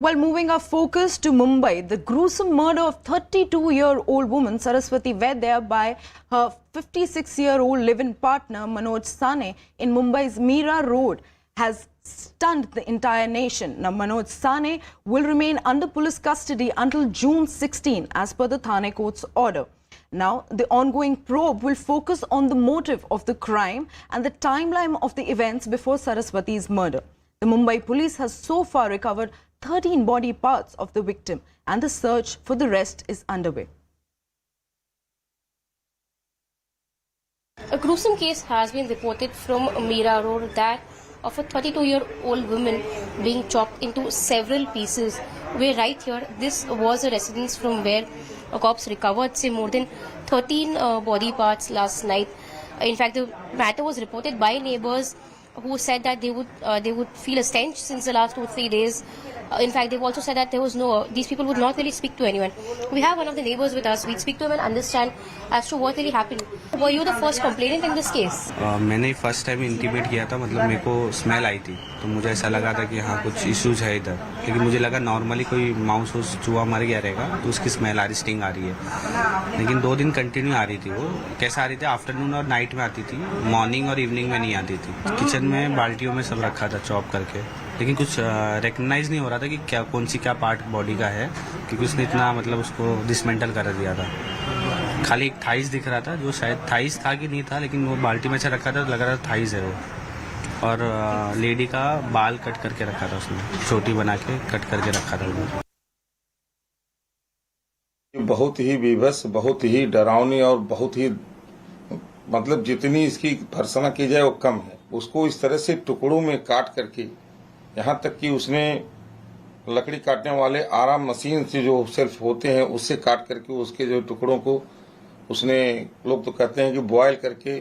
Well, moving our focus to Mumbai, the gruesome murder of 32-year-old woman Saraswati Vaidya by her 56-year-old live-in partner Manoj Sane in Mumbai's Mira Road has stunned the entire nation. Now, Manoj Sane will remain under police custody until June 16 as per the Thane court's order. Now, the ongoing probe will focus on the motive of the crime and the timeline of the events before Saraswati's murder. The Mumbai police has so far recovered 13 body parts of the victim and the search for the rest is underway. A gruesome case has been reported from Mira Road, that of a 32-year-old woman being chopped into several pieces. Where right here, this was a residence from where cops recovered say more than 13 body parts last night. In fact, the matter was reported by neighbors who said that they would feel a stench since the last 2-3 days. In fact, they've also said that these people would not really speak to anyone. We have one of the neighbors with us. We'd speak to him and understand as to what really happened. Were you the first complainant in this case? मैंने first time intimate किया था, मतलब मेरे को smell आई थी, तो मुझे ऐसा लगा था कि हाँ कुछ इश्यूज है इधर, लेकिन मुझे लगा नॉर्मली कोई माउस हो चूहा मर गया रहेगा तो उसकी स्मेल आ रही, स्टिंग आ रही है, लेकिन 2 दिन कंटिन्यू आ रही थी। वो कैसे आ रही थी? आफ्टरनून और नाइट में आती थी, मॉर्निंग और इवनिंग में नहीं आती थी। किचन में बाल्टियों में सब रखा था चॉप करके, लेकिन कुछ रिकग्नाइज नहीं हो रहा था कि कौन सी पार्ट बॉडी का है, क्योंकि उसने इतना मतलब उसको डिसमेंटल कर दिया था। खाली एक थाइस दिख रहा था, जो शायद थाइस था कि नहीं था, लेकिन वो बाल्टी में से रखा था तो लग रहा था थाइस है वो। और लेडी का बाल कट करके रखा था उसने, छोटी बना के कट करके रखा था वो। बहुत ही विवश, बहुत ही डरावनी और बहुत ही मतलब जितनी इसकी भर्त्सना की जाए वो कम है। उसको इस तरह से टुकड़ों में काट करके, यहाँ तक कि उसने लकड़ी काटने वाले आराम मशीन से जो सेल्फ होते हैं उससे काट करके उसके जो टुकड़ों को उसने, लोग तो कहते हैं कि बॉयल करके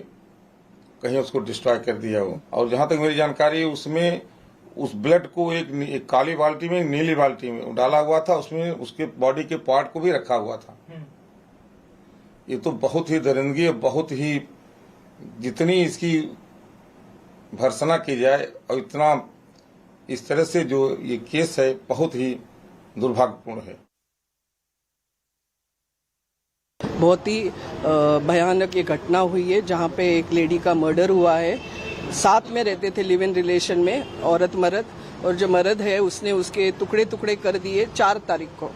कहीं उसको डिस्ट्रॉय कर दिया हो। और जहां तक मेरी जानकारी है उसमें उस ब्लड को एक काली बाल्टी में, एक नीली बाल्टी में डाला हुआ था, उसमें उसके बॉडी के पार्ट को भी रखा हुआ था। ये तो बहुत ही दरिंदगी है, बहुत ही जितनी इसकी भर्त्सना की जाए और इतना इस तरह से जो ये केस है बहुत ही दुर्भाग्यपूर्ण है। बहुत ही भयानक ये घटना हुई है जहाँ पे एक लेडी का मर्डर हुआ है। साथ में रहते थे लिव इन रिलेशन में, औरत मर्द, और जो मर्द है उसने उसके टुकड़े टुकड़े कर दिए 4 तारीख को,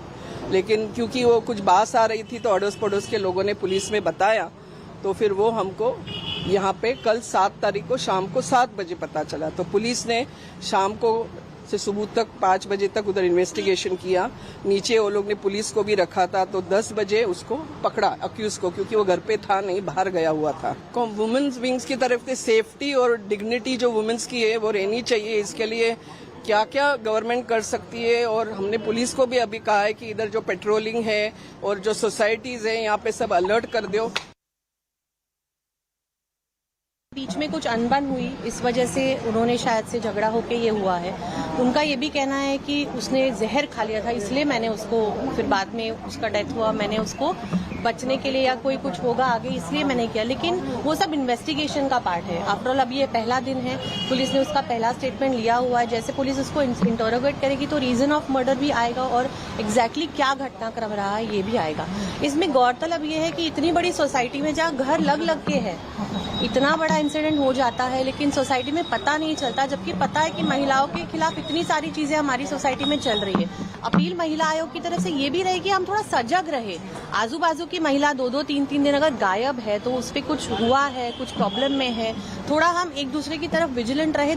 लेकिन क्योंकि वो कुछ बात आ रही थी तो अड़ोस पड़ोस के लोगों ने पुलिस में बताया, तो फिर वो हमको यहाँ पे कल 7 तारीख को शाम को 7 बजे पता चला। तो पुलिस ने शाम को से सुबह तक 5 बजे तक उधर इन्वेस्टिगेशन किया। नीचे वो लोग ने पुलिस को भी रखा था, तो 10 बजे उसको पकड़ा अक्यूज को, क्योंकि वो घर पे था नहीं, बाहर गया हुआ था। वुमेन्स विंग्स की तरफ से सेफ्टी और डिग्निटी जो वुमेन्स की है वो रहनी चाहिए। इसके लिए क्या क्या गवर्नमेंट कर सकती है, और हमने पुलिस को भी अभी कहा है कि इधर जो पेट्रोलिंग है और जो सोसाइटीज है यहाँ पे सब अलर्ट कर दो। बीच में कुछ अनबन हुई, इस वजह से उन्होंने शायद से झगड़ा होके ये हुआ है। उनका ये भी कहना है कि उसने जहर खा लिया था, इसलिए मैंने उसको, फिर बाद में उसका डेथ हुआ, मैंने उसको बचने के लिए या कोई कुछ होगा आगे इसलिए मैंने किया, लेकिन वो सब इन्वेस्टिगेशन का पार्ट है। आफ्टर ऑल अभी ये पहला दिन है, पुलिस ने उसका पहला स्टेटमेंट लिया हुआ है। जैसे पुलिस उसको इंटरोगेट करेगी तो रीजन ऑफ मर्डर भी आएगा और एग्जैक्टली क्या घटनाक्रम रहा है ये भी आएगा। इसमें गौरतलब ये है कि इतनी बड़ी सोसाइटी में जहाँ घर लग लग के है, इतना बड़ा इंसिडेंट हो जाता है, लेकिन सोसाइटी में पता नहीं चलता, जबकि पता है कि महिलाओं के खिलाफ इतनी सारी चीजें हमारी सोसाइटी में चल रही है। अपील महिला आयोग की तरफ से ये भी रहे कि हम थोड़ा सजग रहे। आजू बाजू की महिला 2-2, 3-3 दिन अगर गायब है तो उस पर कुछ हुआ है, कुछ प्रॉब्लम में है, थोड़ा हम एक दूसरे की तरफ विजिलेंट रहे।